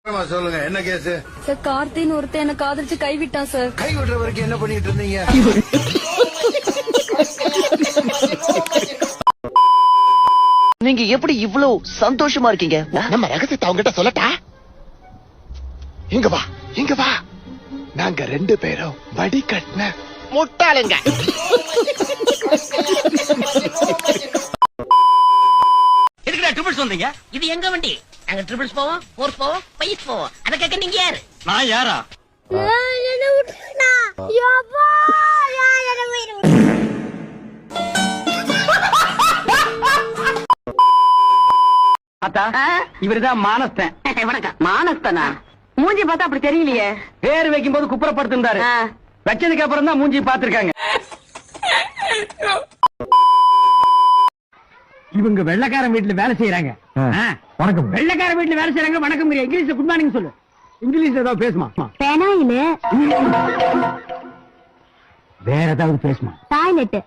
சொல்லுங்க, என்ன case? Sir, கார்த்தின்னு ஒருத்தன் என்ன காதலிச்சு கைவிட்டான் சார். கை விடுற வரைக்கும் என்ன பண்ணிட்டு இருந்தீங்க? நீங்க எப்படி இவ்வளவு சந்தோஷமா இருக்கீங்க? நம்ம ரகசியத்தை அவங்ககிட்ட சொல்லட்டா? இங்க வா, இங்க வா. நாங்க 2 பேரும் வடி கட்டின முட்டாளுங்க. எதுக்குடா ட்ரிபிள்ஸ் வந்தீங்க? இது எங்க வண்டி. நாங்க ட்ரிபிள்ஸ் போவோம், ஃபோர்ஸ் போவோம், பைஸ் போவோம். அத கேக்க நீங்க யாரு? நான் யாரா? இவருதான் மானஸ்தன். வணக்கம். மானஸ்தனா? மூஞ்சி பார்த்தா அப்படி தெரியலையே. பேர் வைக்கும் போது குப்புறப்படுத்திருந்தாரு. வச்சதுக்கு அப்புறம் தான் மூஞ்சி பாத்துருக்காங்க. இவங்க வெள்ளக்காரன் வீட்டுல வேலை செய்யறாங்க. வணக்கம். வெள்ளக்காரன் வீட்டுல வேலை செய்யறாங்க. வணக்கம். இங்கிலீஷ்ல குட் மார்னிங் சொல்லு. இங்கிலீஷ்ல ஏதாவது பேசுமா? பெனாயில வேற ஏதாவது பேசுமா? டாய்லெட்.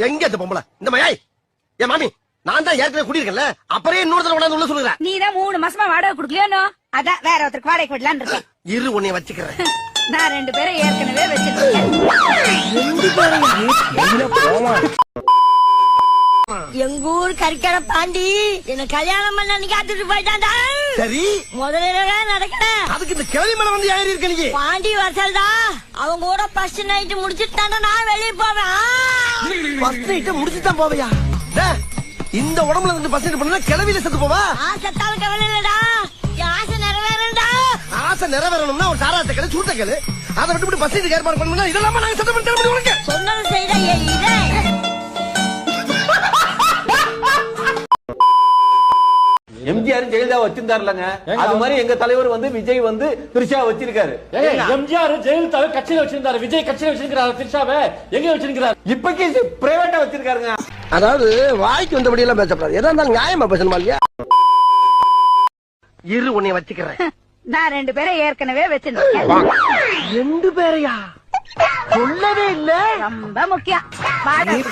எங்க இந்த பொம்பளை? இந்த மயாய் என் மாமி. நான் தான் ஏற்கனவே குடியிருக்கேன்ல, அப்புறம் இன்னொரு தடவை உள்ள சொல்லுறேன். நீ தான் 3 மாசமா வாடகை குடுக்கலையோ? அதான் வேற ஒருத்தருக்கு வாடகை விடலான்னு இருக்கேன். இரு, உன்னை வச்சுக்கிறேன். நான் 2 பேரை ஏற்கனவே வச்சிருக்கேன். எங்க ஊர் கறிக்கடை பாண்டி என்ன கல்யாணம் பண்ண அன்னைக்கு காத்துட்டு போயிட்டான்டா. சரி, முதல்ல நடக்கல. அதுக்கு இந்த கிளவி மேல வந்து ஏறி இருக்க நீங்க. பாண்டி வரசல்டா அவங்க கூட ஃபர்ஸ்ட் நைட் முடிச்சிட்டாண்டா. நான் வெளிய போவேன். ஃபர்ஸ்ட் நைட் முடிச்சிட்டு தான் போவையா? இந்த உடம்புல இருந்து ஃபர்ஸ்ட் நைட் பண்ணா கிளவில செத்து போவா? செத்தாலும் கவலை இல்லடா, என் ஆசை நிறைவேறண்டா. ஆசை நிறைவேறணும்னா ஒரு சாராத்த கடை சூட்ட கடை அதை விட்டு ஃபர்ஸ்ட் நைட் ஏற்பாடு பண்ணா இதெல்லாம் நாங்க செத்து பண்ணி தர முடியும். சொன்னது செய்டா. இதே எம்ஜிஆர் ஜெயலலிதா வச்சிருந்தாருலங்க, அது மாதிரி எங்க தலைவர் வந்து விஜய் வந்து த்ரிஷா வச்சிருக்காரு. எம்ஜிஆர் ஜெயலலிதா கட்சியில வச்சிருந்தாரு, விஜய் கட்சியில வச்சிருக்காரு. த்ரிஷாவை எங்க வச்சிருக்காரு? இப்பக்கி பிரைவேட்டா வச்சிருக்காருங்க. அதாவது வாய்க்கு வந்தபடி எல்லாம் பேசப்படாது, எதா இருந்தாலும் நியாயமா பேசணுமா இல்லையா? இரு, உன்னை வச்சுக்கிறேன். நான் 2 பேரை ஏற்கனவே வச்சிருக்கேன். 2 பேரையா? சொல்லவே இல்ல. ரொம்ப முக்கியம். வாடகை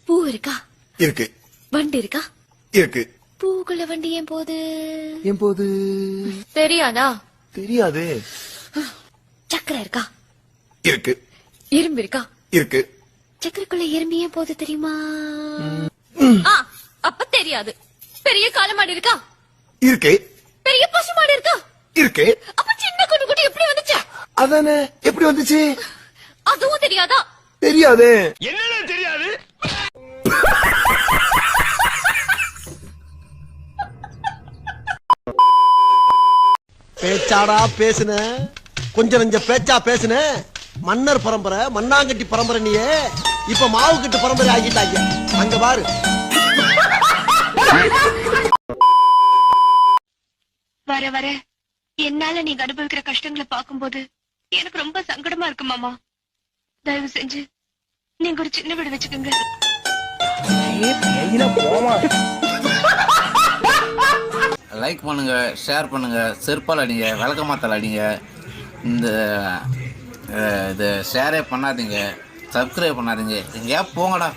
பூ இருக்கா? இருக்கு. வண்டி இருக்கா? இருக்கு. பூக்குள்ள வண்டி ஏன் போகுது? ஏன் போது தெரியாதா? தெரியாது. சக்கரை இருக்கா? இருக்கு. இரும்பு இருக்கா? இருக்கு. சக்கரைக்குள்ள இரும்பு ஏன் போகுது தெரியுமா? அப்ப தெரியாது. பெரிய காலமாடு இருக்கா? இருக்கு. பெரிய பசுமாடு இருக்கா? இருக்கு. அப்ப சின்ன குட்டி குட்டி எப்படி வந்துச்சு? அதானே, எப்படி வந்துச்சு? அதுவும் தெரியாதா? தெரியாது. என்னன்னு தெரியாது? பேச்சாடா பேசுன, கொஞ்சம் நெஞ்ச பேச்சா பேசுன. மன்னர் பரம்பரை, மண்ணாங்கட்டி பரம்பரை. நீயே இப்ப மாவு கட்டு பரம்பரை ஆகிட்டாங்க. அங்க பாரு. வர வர என்னால நீங்க அனுபவிக்கிற கஷ்டங்களை பார்க்கும்போது எனக்கு ரொம்ப சங்கடமா இருக்கு மாமா. தயவு செஞ்சு நீங்க ஒரு சின்ன வீடு வச்சுக்கோங்க. லைக் பண்ணுங்க, ஷேர் பண்ணுங்க, செருப்பால் அடிங்க, விளக்கமாத்தால் அடிங்க. இந்த இது ஷேரே பண்ணாதீங்க, சப்ஸ்கிரைப் பண்ணாதீங்க. எங்கேயா போங்கடா.